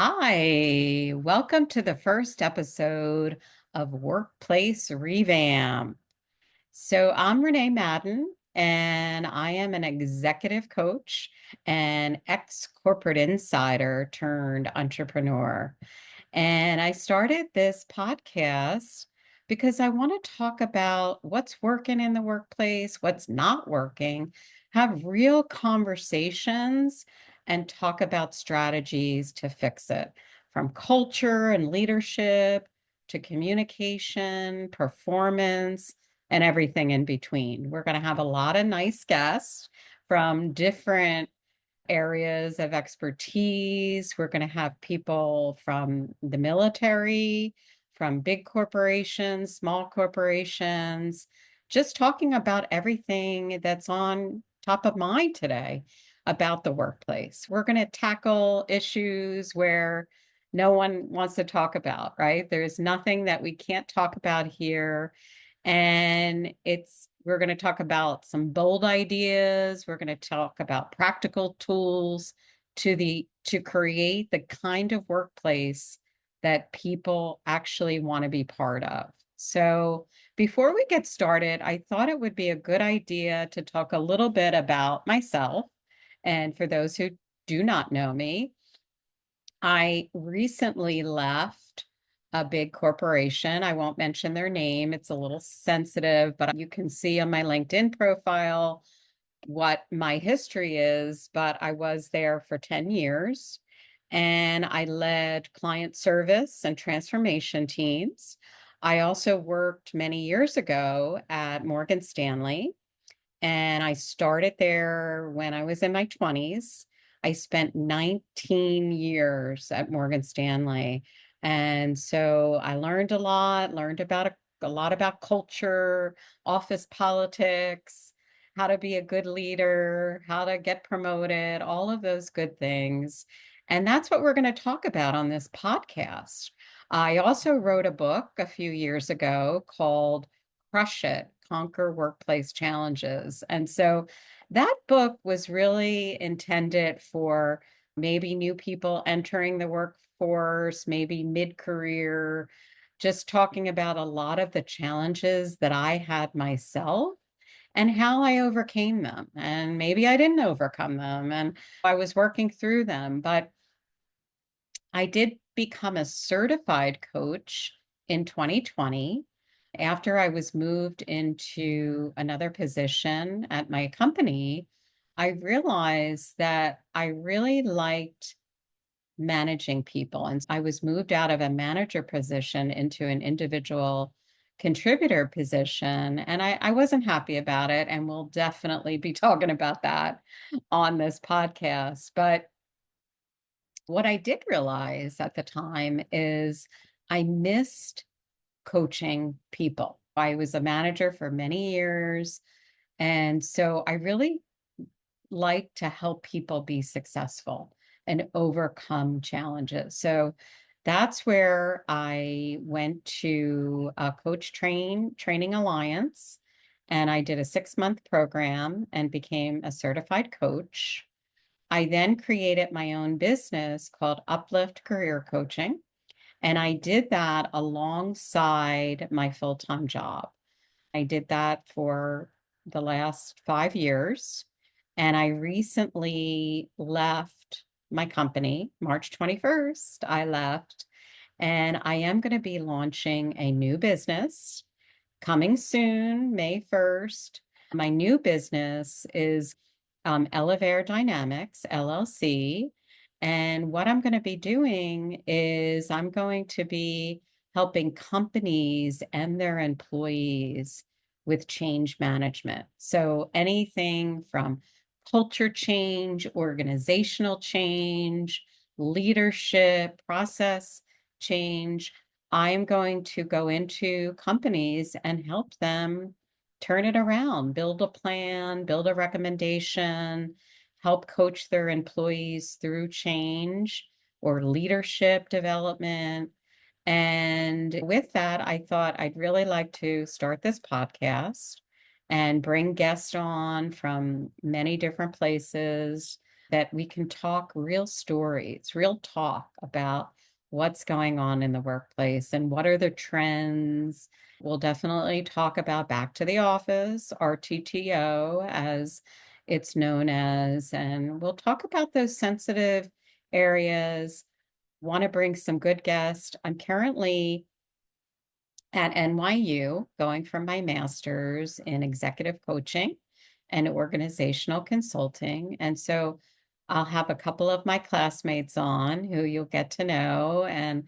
Hi, welcome to the first episode of Workplace Revamp. I'm Renee Madden, and I am an executive coach and ex-corporate insider turned entrepreneur. And I started this podcast because I want to talk about what's working in the workplace, what's not working, have real conversations, and talk about strategies to fix it from culture and leadership to communication, performance, and everything in between. We're going to have a lot of nice guests from different areas of expertise. We're going to have people from the military, from big corporations, small corporations, just talking about everything that's on top of mind today about the workplace. We're going to tackle issues where no one wants to talk about, right? There's nothing that we can't talk about here. And we're going to talk about some bold ideas. We're going to talk about practical tools to create the kind of workplace that people actually want to be part of. So before we get started, I thought it would be a good idea to talk a little bit about myself. And for those who do not know me, I recently left a big corporation. I won't mention their name. It's a little sensitive, but you can see on my LinkedIn profile what my history is. But I was there for 10 years and I led client service and transformation teams. I also worked many years ago at Morgan Stanley, and I started there when I was in my 20s. I spent 19 years at Morgan Stanley. And so I learned a lot, learned about a lot about culture, office politics, how to be a good leader, how to get promoted, all of those good things. And that's what we're going to talk about on this podcast. I also wrote a book a few years ago called Crush It, Conquer Workplace Challenges. And so that book was really intended for maybe new people entering the workforce, maybe mid-career, just talking about a lot of the challenges that I had myself and how I overcame them. And maybe I didn't overcome them and I was working through them, but I did become a certified coach in 2020 after I was moved into another position at my company. I realized that I really liked managing people. And I was moved out of a manager position into an individual contributor position. And I wasn't happy about it. And we'll definitely be talking about that on this podcast. But what I did realize at the time is I missed coaching people. I was a manager for many years. And so I really like to help people be successful and overcome challenges. So that's where I went to a Training Alliance, and I did a 6-month program and became a certified coach. I then created my own business called Uplift Career Coaching. And I did that alongside my full-time job. I did that for the last 5 years. And I recently left my company, March 21st. I left, and I am going to be launching a new business coming soon, May 1st. My new business is Elevair Dynamics, LLC. And what I'm going to be doing is I'm going to be helping companies and their employees with change management. So anything from culture change, organizational change, leadership, process change. I'm going to go into companies and help them turn it around, build a plan, build a recommendation, help coach their employees through change or leadership development. And with that, I thought I'd really like to start this podcast and bring guests on from many different places. that we can talk real stories, real talk about what's going on in the workplace and what are the trends. We'll definitely talk about back to the office, RTTO, as it's known as, and we'll talk about those sensitive areas. Want to bring some good guests. I'm currently at NYU, going for my master's in executive coaching and organizational consulting. And so I'll have a couple of my classmates on who you'll get to know. And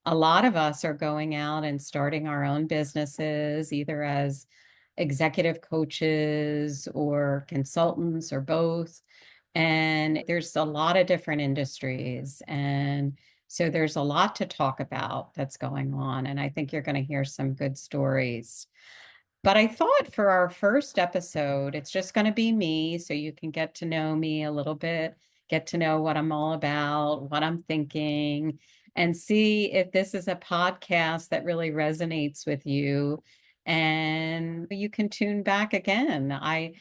a lot of us are going out and starting our own businesses, either as executive coaches or consultants or both. And there's a lot of different industries. And so there's a lot to talk about that's going on, and I think you're going to hear some good stories. But I thought for our first episode, it's just going to be me, so you can get to know me a little bit, get to know what I'm all about, what I'm thinking, and see if this is a podcast that really resonates with you and you can tune back again. I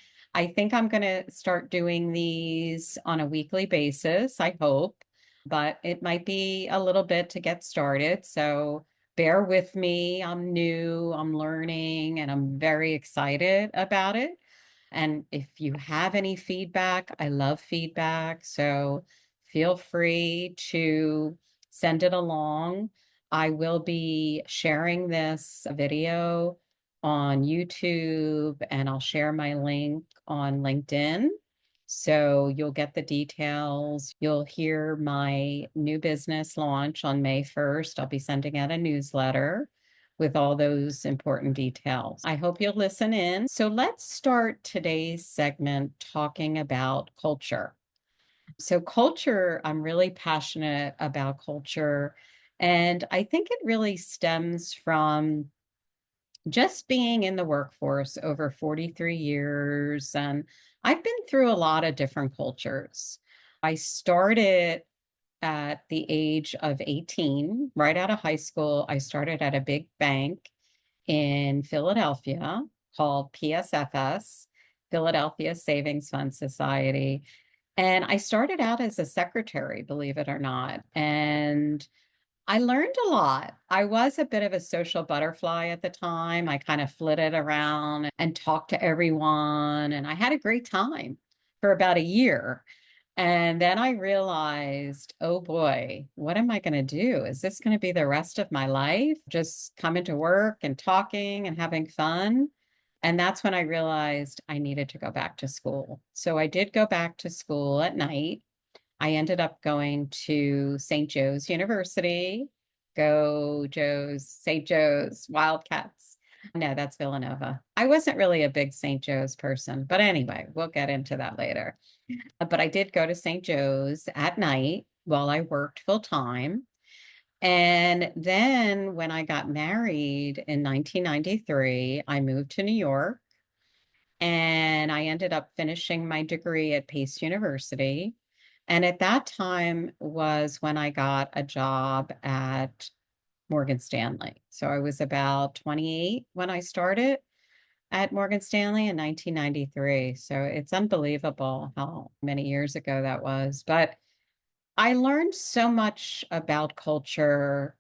think I'm going to start doing these on a weekly basis, I hope, but it might be a little bit to get started. So bear with me. I'm new, I'm learning, and I'm very excited about it. And if you have any feedback, I love feedback. So feel free to send it along. I will be sharing this video on YouTube and I'll share my link on LinkedIn. So you'll get the details. You'll hear my new business launch on May 1st. I'll be sending out a newsletter with all those important details. I hope you'll listen in. So let's start today's segment talking about culture. So culture, I'm really passionate about culture. And I think it really stems from just being in the workforce over 43 years. And I've been through a lot of different cultures. I started at the age of 18, right out of high school. I started at a big bank in Philadelphia called PSFS, Philadelphia Savings Fund Society. And I started out as a secretary, believe it or not. And I learned a lot. I was a bit of a social butterfly at the time. I kind of flitted around and talked to everyone, and I had a great time for about a year. And then I realized, oh boy, what am I going to do? Is this going to be the rest of my life? Just coming to work and talking and having fun? And that's when I realized I needed to go back to school. So I did go back to school at night. I ended up going to St. Joe's University. Go Joe's, St. Joe's, Wildcats. No, that's Villanova. I wasn't really a big St. Joe's person, but anyway, we'll get into that later. But I did go to St. Joe's at night while I worked full time. And then when I got married in 1993, I moved to New York and I ended up finishing my degree at Pace University. And at that time was when I got a job at Morgan Stanley. So I was about 28 when I started at Morgan Stanley in 1993. So it's unbelievable how many years ago that was. But I learned so much about culture.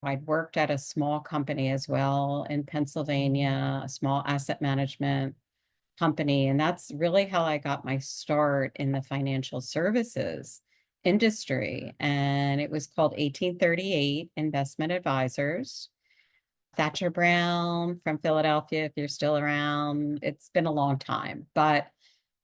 I'd worked at a small company as well in Pennsylvania, a small asset management company. And that's really how I got my start in the financial services industry. And it was called 1838 Investment Advisors. Thatcher Brown from Philadelphia, if you're still around. It's been a long time, but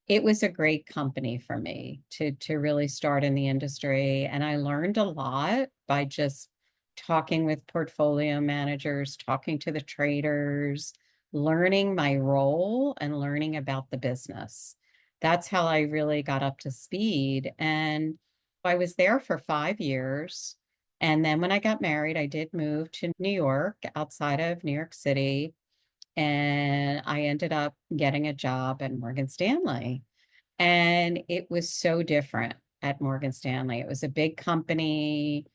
it was a great company for me to really start in the industry. And I learned a lot by just talking with portfolio managers, talking to the traders, learning my role and learning about the business. That's how I really got up to speed. And I was there for 5 years. And then when I got married, I did move to New York, outside of New York City. And I ended up getting a job at Morgan Stanley. And it was so different at Morgan Stanley. It was a big company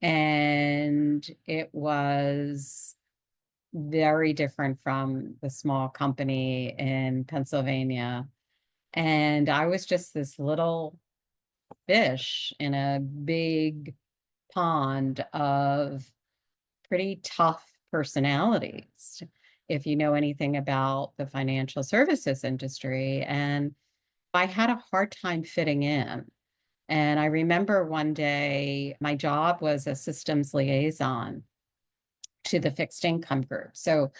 and it was very different from the small company in Pennsylvania. And I was just this little fish in a big pond of pretty tough personalities, if you know anything about the financial services industry. And I had a hard time fitting in. And I remember one day my job was a systems liaison to the fixed income group. So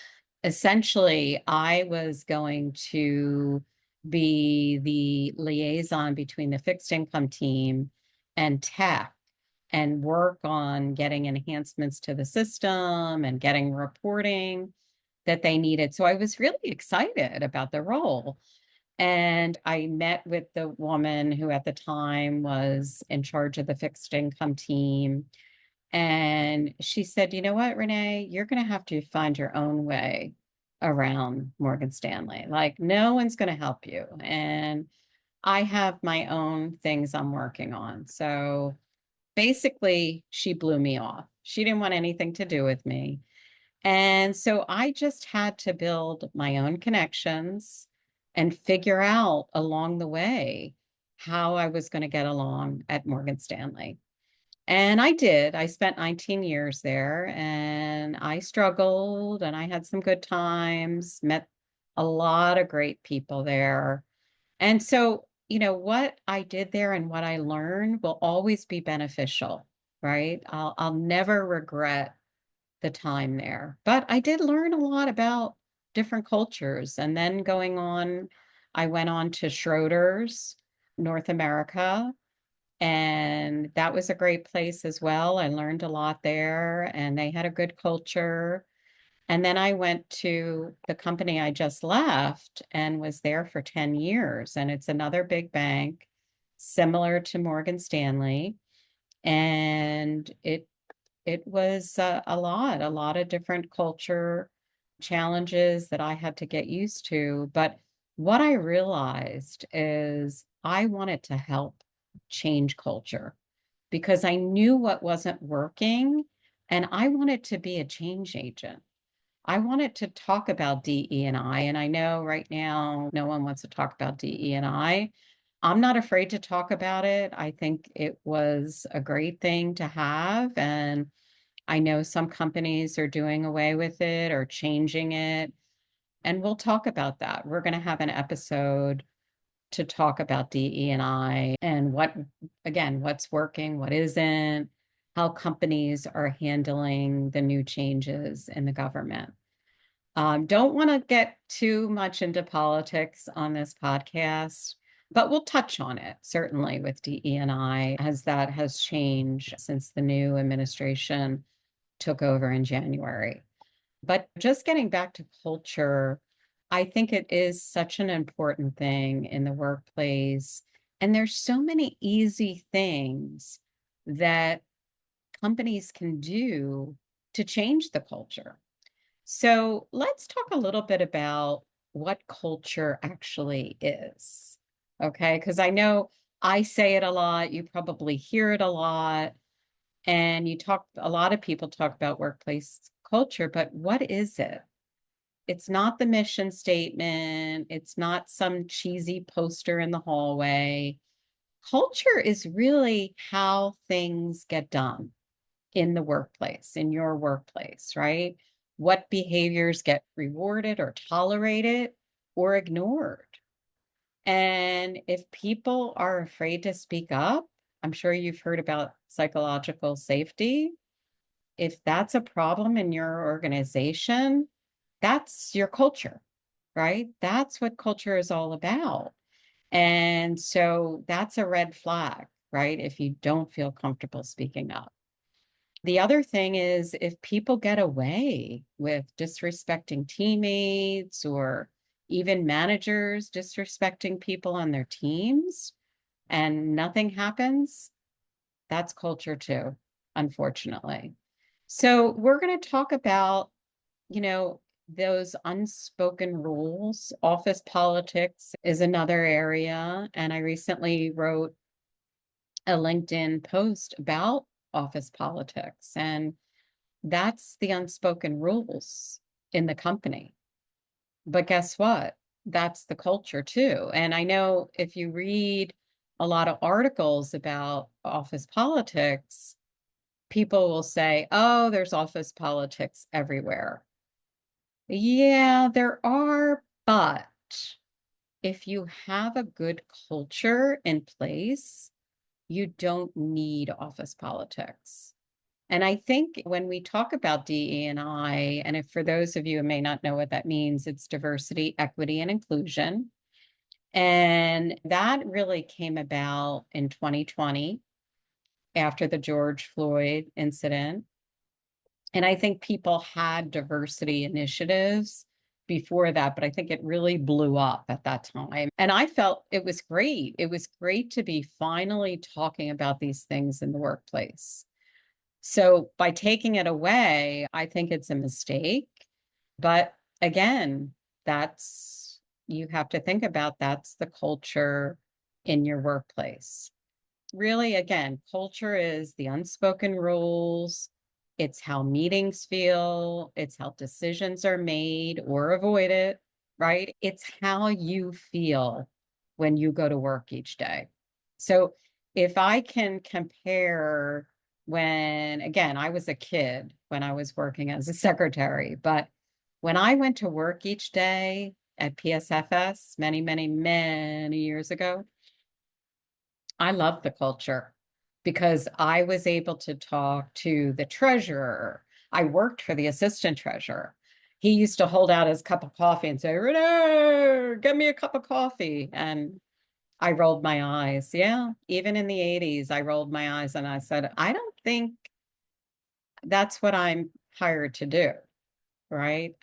essentially, I was going to be the liaison between the fixed income team and tech and work on getting enhancements to the system and getting reporting that they needed. So I was really excited about the role. And I met with the woman who at the time was in charge of the fixed income team. And she said, you know what, Renee, you're going to have to find your own way around Morgan Stanley. Like, no one's going to help you. And I have my own things I'm working on. So basically, she blew me off. She didn't want anything to do with me. And so I just had to build my own connections and figure out along the way how I was going to get along at Morgan Stanley. And I did. I spent 19 years there and I struggled and I had some good times, met a lot of great people there. And so, what I did there and what I learned will always be beneficial, right? I'll never regret the time there. But I did learn a lot about different cultures. And then I went on to Schroeder's, North America, and that was a great place as well. I learned a lot there, and they had a good culture. And then I went to the company I just left and was there for 10 years. And it's another big bank, similar to Morgan Stanley. And it was a lot of different culture challenges that I had to get used to. But what I realized is I wanted to help change culture because I knew what wasn't working and I wanted to be a change agent. I wanted to talk about DE&I, and I know right now no one wants to talk about DE&I. I'm not afraid to talk about it. I think it was a great thing to have, and I know some companies are doing away with it or changing it, and we'll talk about that. We're going to have an episode to talk about DE&I and what's working, what isn't, how companies are handling the new changes in the government. Don't want to get too much into politics on this podcast, but we'll touch on it certainly with DE&I as that has changed since the new administration took over in January. But just getting back to culture, I think it is such an important thing in the workplace. And there's so many easy things that companies can do to change the culture. So let's talk a little bit about what culture actually is. Okay, because I know I say it a lot, you probably hear it a lot, and a lot of people talk about workplace culture, but what is it? It's not the mission statement, it's not some cheesy poster in the hallway. Culture is really how things get done in the workplace, in your workplace, right? What behaviors get rewarded or tolerated or ignored. And if people are afraid to speak up, I'm sure you've heard about psychological safety. If that's a problem in your organization, that's your culture, right? That's what culture is all about. And so that's a red flag, right? If you don't feel comfortable speaking up. The other thing is if people get away with disrespecting teammates or even managers disrespecting people on their teams and nothing happens, that's culture too, unfortunately. So we're going to talk about, you know, those unspoken rules. Office politics is another area. And I recently wrote a LinkedIn post about office politics. And that's the unspoken rules in the company. But guess what? That's the culture too. And I know if you read a lot of articles about office politics, people will say, oh, there's office politics everywhere. Yeah, there are, but if you have a good culture in place, you don't need office politics. And I think when we talk about DE&I, and if for those of you who may not know what that means, it's diversity, equity, and inclusion. And that really came about in 2020 after the George Floyd incident. And I think people had diversity initiatives before that, but I think it really blew up at that time. And I felt it was great. It was great to be finally talking about these things in the workplace. So by taking it away, I think it's a mistake. But again, that's, you have to think about that's the culture in your workplace. Really, again, culture is the unspoken rules. It's how meetings feel. It's how decisions are made or avoided, right? It's how you feel when you go to work each day. So if I can compare when, again, I was a kid when I was working as a secretary, but when I went to work each day at PSFS many, many, many years ago, I love the culture because I was able to talk to the treasurer. I worked for the assistant treasurer. He used to hold out his cup of coffee and say, Renee, get me a cup of coffee. And I rolled my eyes. Yeah, even in the 80s, I rolled my eyes and I said, I don't think that's what I'm hired to do. Right.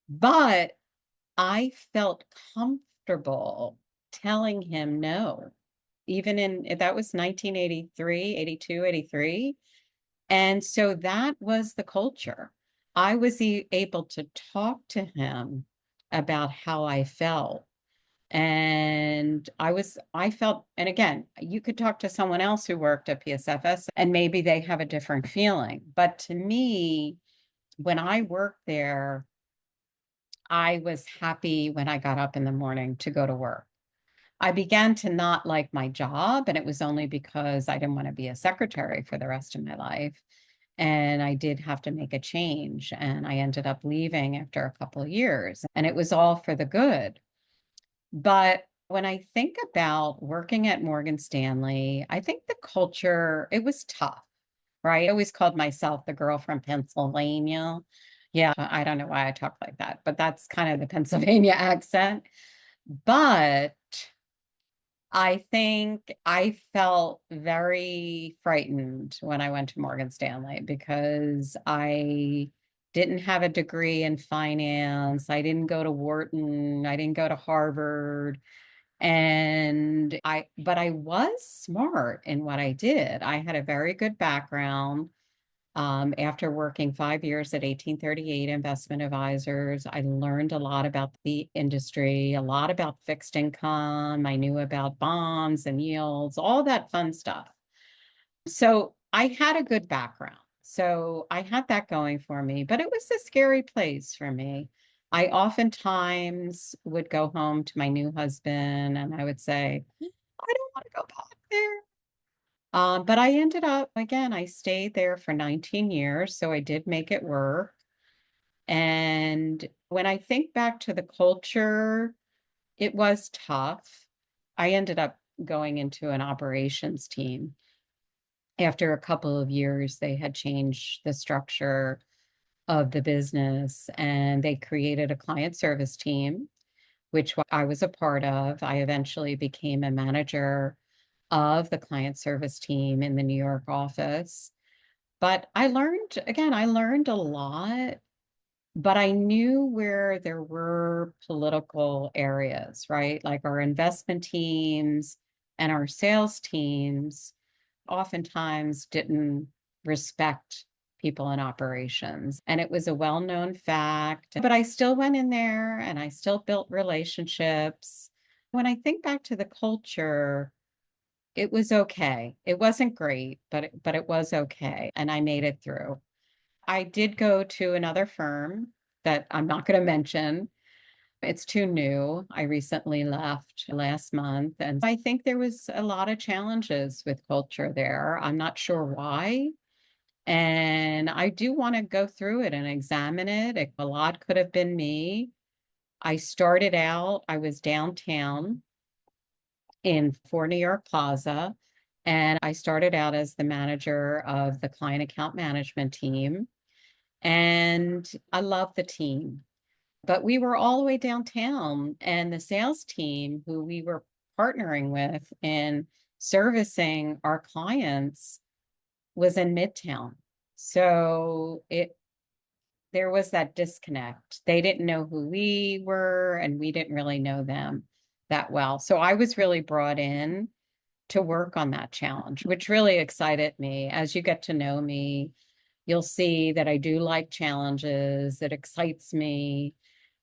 But I felt comfortable telling him no even in that was 1983, 82, 83. And so that was the culture. I was able to talk to him about how I felt. And I felt, and again, you could talk to someone else who worked at PSFS and maybe they have a different feeling. But to me, when I worked there, I was happy when I got up in the morning to go to work. I began to not like my job, and it was only because I didn't want to be a secretary for the rest of my life. And I did have to make a change, and I ended up leaving after a couple of years, and it was all for the good. But when I think about working at Morgan Stanley, I think the culture, it was tough, right? I always called myself the girl from Pennsylvania. Yeah, I don't know why I talk like that, but that's kind of the Pennsylvania accent. But I think I felt very frightened when I went to Morgan Stanley because I didn't have a degree in finance. I didn't go to Wharton. I didn't go to Harvard. But I was smart in what I did. I had a very good background. After working 5 years at 1838 Investment Advisors, I learned a lot about the industry, a lot about fixed income. I knew about bonds and yields, all that fun stuff. So I had a good background. So I had that going for me, but it was a scary place for me. I oftentimes would go home to my new husband and I would say, I don't want to go back there. But I ended up, again, I stayed there for 19 years, so I did make it work. And when I think back to the culture, it was tough. I ended up going into an operations team. After a couple of years, they had changed the structure of the business and they created a client service team, which I was a part of. I eventually became a manager of the client service team in the New York office. But I learned a lot, but I knew where there were political areas, right? Like our investment teams and our sales teams oftentimes didn't respect people in operations. And it was a well-known fact, but I still went in there and I still built relationships. When I think back to the culture, it was okay. It wasn't great, but it was okay, and I made it through. I did go to another firm that I'm not going to mention, It's too new. I recently left last month, and I think there was a lot of challenges with culture there. I'm not sure why. And I do want to go through it and examine it. A lot could have been me. I started out, I was downtown in for New York Plaza, and I started out as the manager of the client account management team. And I love the team. But we were all the way downtown, and the sales team who we were partnering with in servicing our clients was in Midtown. So it there was that disconnect. They didn't know who we were, and we didn't really know them that well. So I was really brought in to work on that challenge, which really excited me. As you get to know me, you'll see that I do like challenges. It excites me.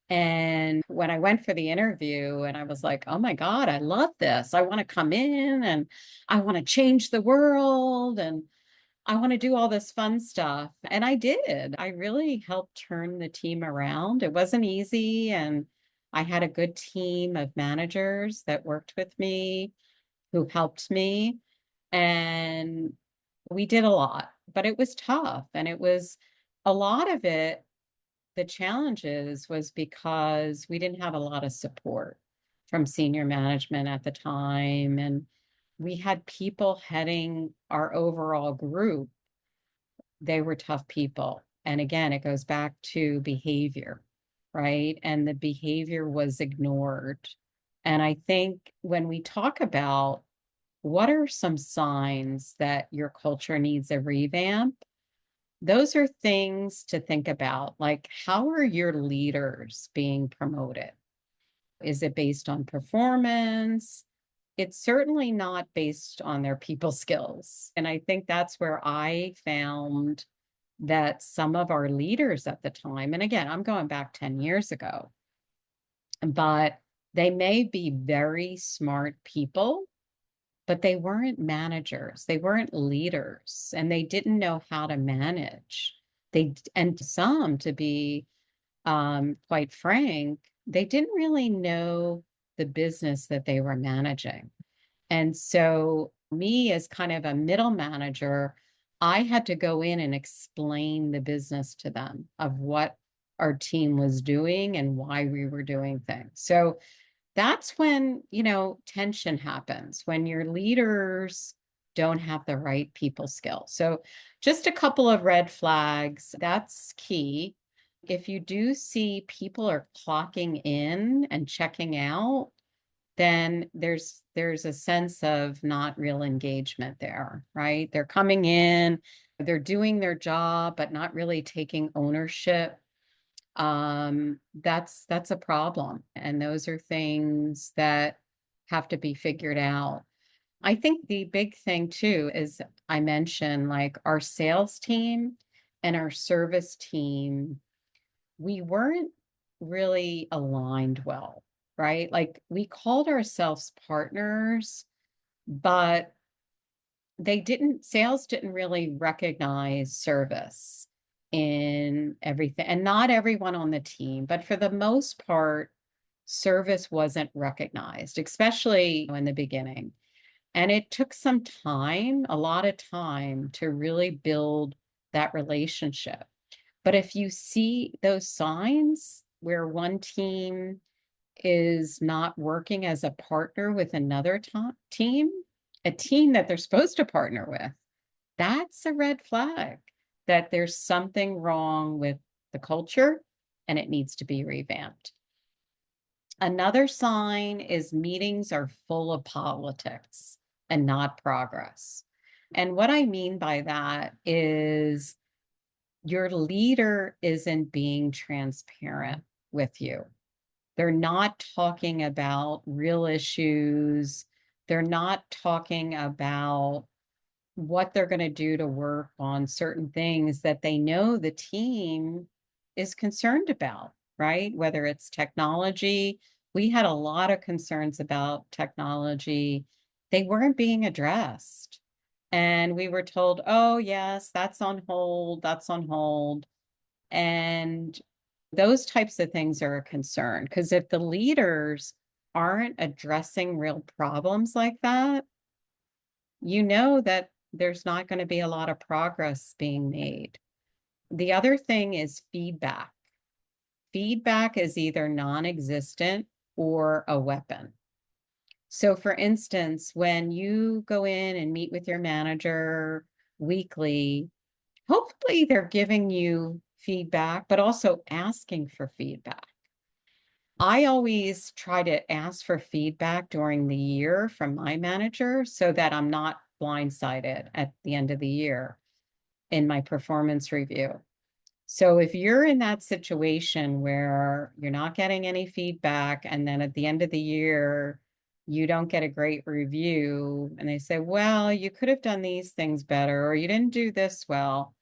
And when I went for the interview, and I was like, oh my God, I love this. I want to come in and I want to change the world and I want to do all this fun stuff. And I did. I really helped turn the team around. It wasn't easy. And I had a good team of managers that worked with me who helped me. And we did a lot, but it was tough. And it was a lot of it, the challenges was because we didn't have a lot of support from senior management at the time. And we had people heading our overall group. They were tough people. And again, it goes back to behavior, right? And the behavior was ignored. And I think when we talk about what are some signs that your culture needs a revamp, those are things to think about. Like, how are your leaders being promoted? Is it based on performance? It's certainly not based on their people skills. And I think that's where I found that some of our leaders at the time, and again, I'm going back 10 years ago, but they may be very smart people, but they weren't managers, they weren't leaders, and they didn't know how to manage. And some, to be quite frank, they didn't really know the business that they were managing. And so, me as kind of a middle manager, I had to go in and explain the business to them of what our team was doing and why we were doing things. So, that's when, tension happens, when your leaders don't have the right people skills. So, just a couple of red flags, that's key. If you do see people are clocking in and checking out, then there's a sense of not real engagement there, right? They're coming in, they're doing their job, but not really taking ownership. That's a problem. And those are things that have to be figured out. I think the big thing too is I mentioned like our sales team and our service team, we weren't really aligned well, right? Like we called ourselves partners, but sales didn't really recognize service in everything. And not everyone on the team, but for the most part, service wasn't recognized, especially in the beginning. And it took some time, a lot of time to really build that relationship. But if you see those signs where one team is not working as a partner with another team, a team that they're supposed to partner with, that's a red flag that there's something wrong with the culture and it needs to be revamped. Another sign is meetings are full of politics and not progress. And what I mean by that is your leader isn't being transparent with you. They're not talking about real issues. They're not talking about what they're going to do to work on certain things that they know the team is concerned about, right? Whether it's technology, we had a lot of concerns about technology. They weren't being addressed. And we were told, oh, yes, that's on hold, that's on hold. And Those types of things are a concern because if the leaders aren't addressing real problems like that, you know that there's not going to be a lot of progress being made. The other thing is feedback. Feedback is either non-existent or a weapon. So for instance, when you go in and meet with your manager weekly, hopefully they're giving you feedback, but also asking for feedback. I always try to ask for feedback during the year from my manager so that I'm not blindsided at the end of the year in my performance review. So if you're in that situation where you're not getting any feedback, and then at the end of the year, you don't get a great review, and they say, well, you could have done these things better, or you didn't do this well,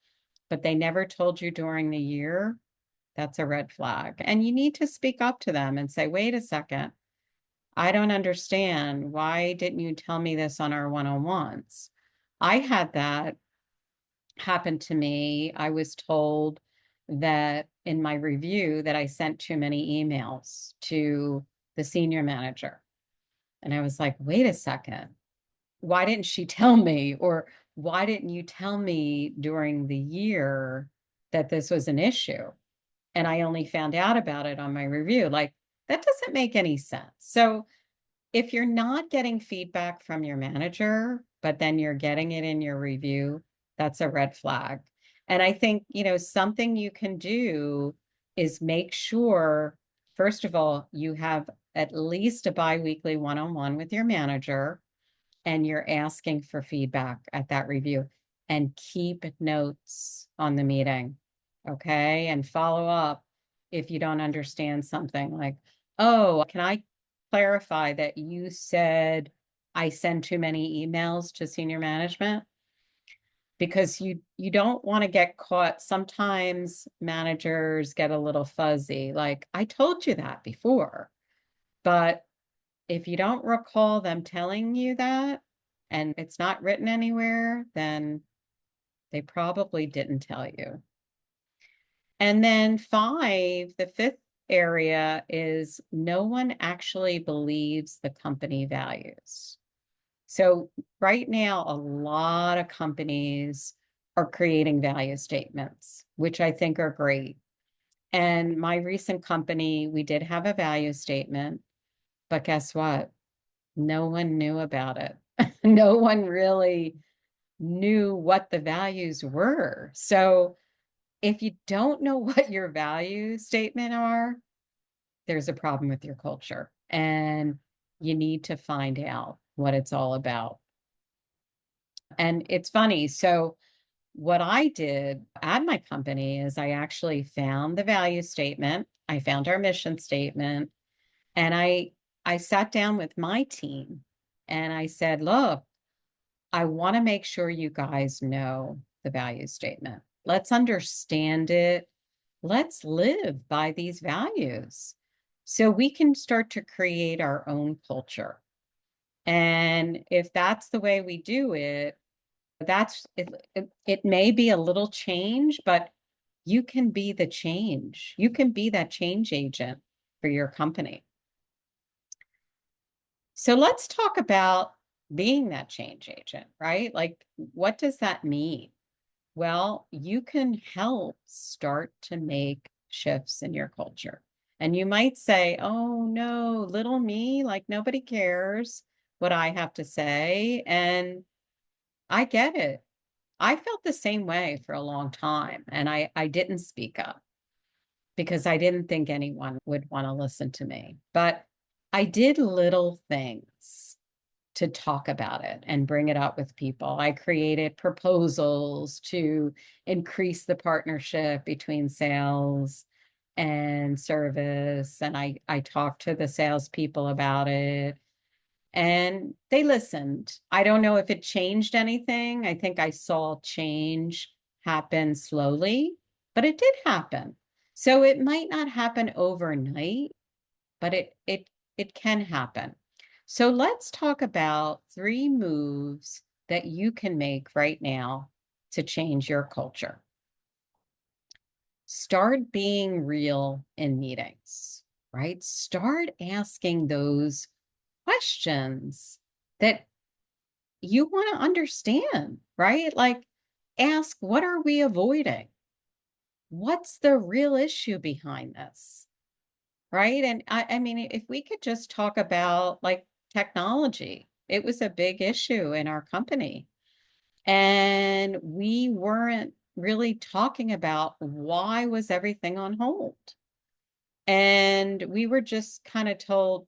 but they never told you during the year, that's a red flag. And you need to speak up to them and say, wait a second, I don't understand. Why didn't you tell me this on our one-on-ones? I had that happened to me. I was told that in my review that I sent too many emails to the senior manager. And I was like, wait a second. Why didn't she tell me? Or why didn't you tell me during the year that this was an issue? And I only found out about it on my review. Like, that doesn't make any sense. So if you're not getting feedback from your manager, but then you're getting it in your review, that's a red flag. And I think, something you can do is make sure, first of all, you have at least a biweekly one-on-one with your manager and you're asking for feedback at that review and keep notes on the meeting. Okay. And follow up if you don't understand something like, oh, can I clarify that you said I send too many emails to senior management? Because you don't want to get caught. Sometimes managers get a little fuzzy, like, I told you that before. But if you don't recall them telling you that and it's not written anywhere, then they probably didn't tell you. And then the fifth area is no one actually believes the company values. So right now, a lot of companies are creating value statements, which I think are great. And my recent company, we did have a value statement, but guess what? No one knew about it. No one really knew what the values were. So if you don't know what your value statement are, there's a problem with your culture and you need to find out what it's all about. And it's funny. So what I did at my company is I actually found the value statement. I found our mission statement and I sat down with my team and I said, look, I want to make sure you guys know the value statement. Let's understand it. Let's live by these values so we can start to create our own culture. And if that's the way we do it, it may be a little change, but you can be the change. You can be that change agent for your company. So let's talk about being that change agent, right? Like, what does that mean? Well, you can help start to make shifts in your culture. And you might say, oh no, little me, like nobody cares what I have to say. And I get it. I felt the same way for a long time. And I didn't speak up because I didn't think anyone would want to listen to me. But I did little things to talk about it and bring it up with people. I created proposals to increase the partnership between sales and service. And I talked to the salespeople about it and they listened. I don't know if it changed anything. I think I saw change happen slowly, but it did happen. So it might not happen overnight, but it can happen. So let's talk about 3 moves that you can make right now to change your culture. Start being real in meetings, right? Start asking those questions that you want to understand, right? Like, ask, what are we avoiding? What's the real issue behind this? Right? And I mean, if we could just talk about like technology, it was a big issue in our company. And we weren't really talking about why was everything on hold. And we were just kind of told,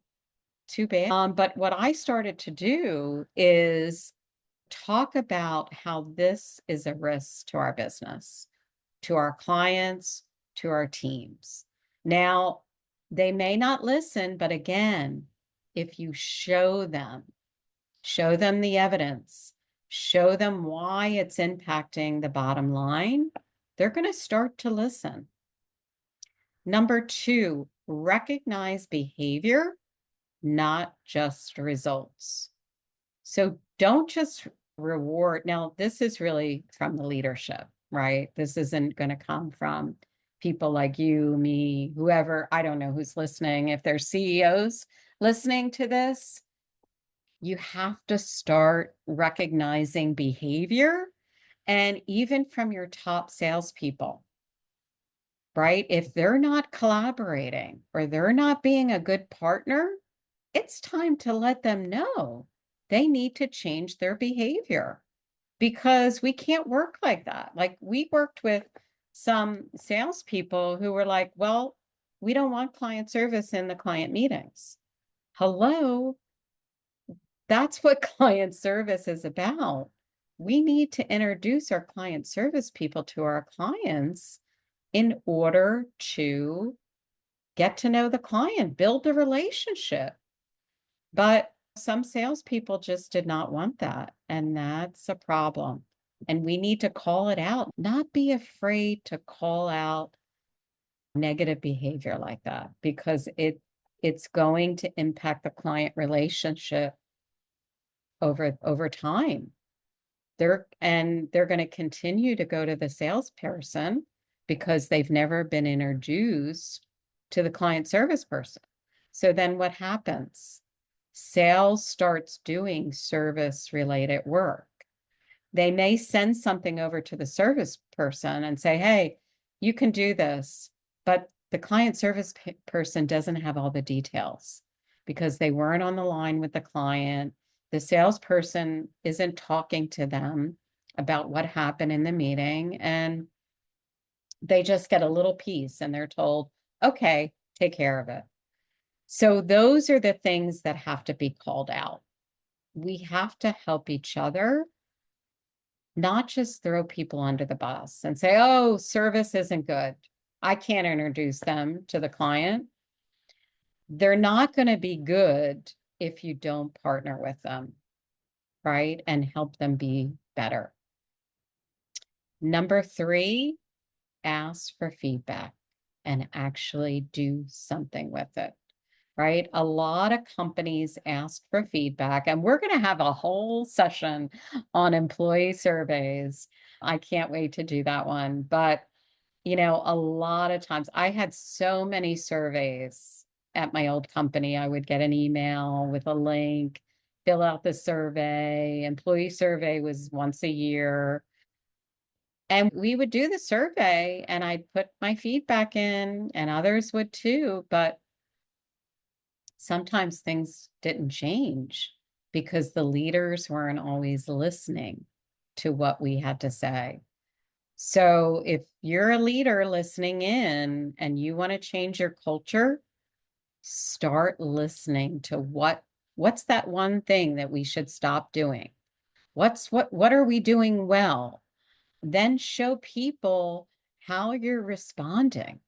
too bad. But what I started to do is talk about how this is a risk to our business, to our clients, to our teams. Now, they may not listen, but again, if you show them the evidence, show them why it's impacting the bottom line, they're going to start to listen. Number two, recognize behavior, not just results. So don't just reward. Now, this is really from the leadership, right? This isn't going to come from people like you, me, whoever. I don't know who's listening. If there's CEOs listening to this, you have to start recognizing behavior, and even from your top salespeople, right? If they're not collaborating or they're not being a good partner, it's time to let them know they need to change their behavior, because we can't work like that. Like, we worked with some salespeople who were like, well, we don't want client service in the client meetings. Hello, that's what client service is about. We need to introduce our client service people to our clients in order to get to know the client, build the relationship. But some salespeople just did not want that, and that's a problem. And we need to call it out, not be afraid to call out negative behavior like that, because it's going to impact the client relationship over time. They're going to continue to go to the salesperson because they've never been introduced to the client service person. So then what happens? Sales starts doing service related work. They may send something over to the service person and say, hey, you can do this, but the client service person doesn't have all the details because they weren't on the line with the client. The salesperson isn't talking to them about what happened in the meeting, and they just get a little piece and they're told, okay, take care of it. So those are the things that have to be called out. We have to help each other, not just throw people under the bus and say, oh, service isn't good, I can't introduce them to the client. They're not going to be good if you don't partner with them, right? And help them be better. Number three, ask for feedback and actually do something with it, right? A lot of companies ask for feedback, and we're going to have a whole session on employee surveys. I can't wait to do that one. But, a lot of times I had so many surveys at my old company. I would get an email with a link, fill out the survey. Employee survey was once a year. And we would do the survey and I'd put my feedback in, and others would too. But sometimes things didn't change because the leaders weren't always listening to what we had to say. So if you're a leader listening in and you want to change your culture, start listening to what's that one thing that we should stop doing? What are we doing well? Then show people how you're responding.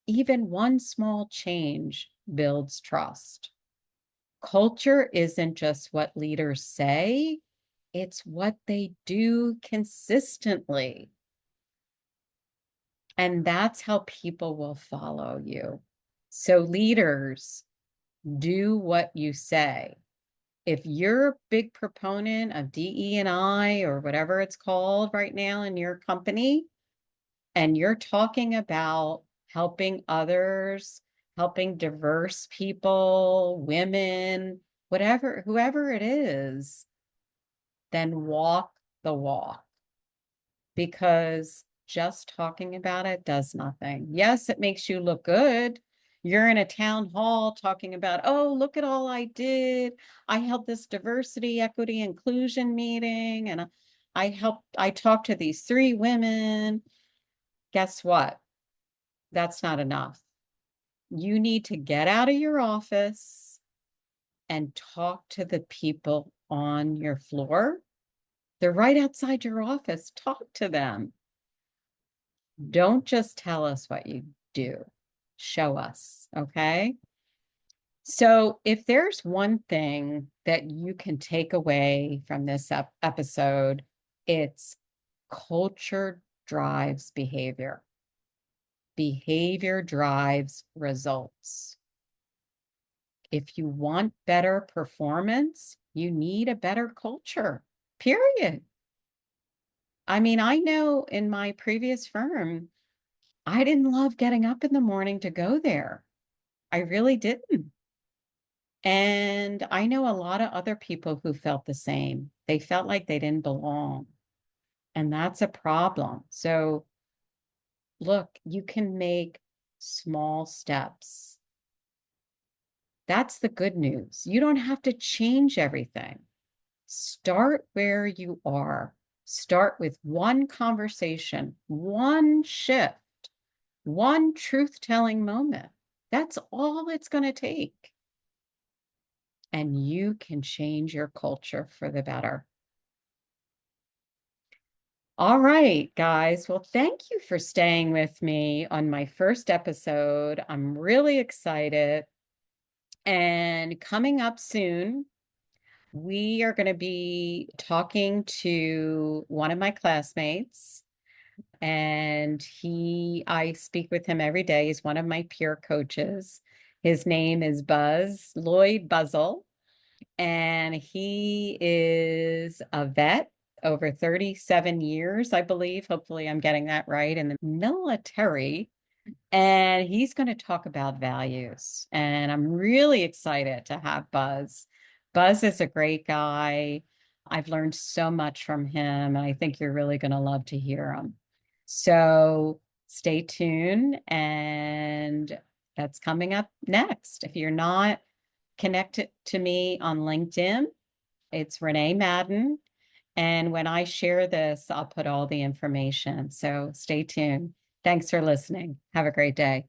Even one small change builds trust. Culture isn't just what leaders say, it's what they do consistently. And that's how people will follow you. So leaders, do what you say. If you're a big proponent of DE&I or whatever it's called right now in your company, and you're talking about helping others, helping diverse people, women, whatever, whoever it is, then walk the walk, because just talking about it does nothing. Yes, it makes you look good. You're in a town hall talking about, oh, look at all I did. I held this diversity, equity, inclusion meeting, and I talked to these 3 women. Guess what? That's not enough. You need to get out of your office and talk to the people on your floor. They're right outside your office. Talk to them. Don't just tell us what you do. Show us, okay? So, if there's one thing that you can take away from this episode, it's culture drives behavior. Behavior drives results. If you want better performance, you need a better culture, period. I mean, I know in my previous firm, I didn't love getting up in the morning to go there. I really didn't. And I know a lot of other people who felt the same. They felt like they didn't belong. And that's a problem. So, look, you can make small steps. That's the good news. You don't have to change everything. Start where you are. Start with one conversation, one shift, one truth-telling moment. That's all it's going to take. And you can change your culture for the better. All right, guys. Well, thank you for staying with me on my first episode. I'm really excited. And coming up soon, we are going to be talking to one of my classmates, and I speak with him every day. He's one of my peer coaches. His name is Lloyd Buzzle, and he is a vet over 37 years, I believe. Hopefully, I'm getting that right, in the military. And he's going to talk about values. And I'm really excited to have Buzz. Buzz is a great guy. I've learned so much from him, and I think you're really going to love to hear him. So stay tuned, and that's coming up next. If you're not connected to me on LinkedIn, it's Renee Madden. And when I share this, I'll put all the information. So stay tuned. Thanks for listening. Have a great day.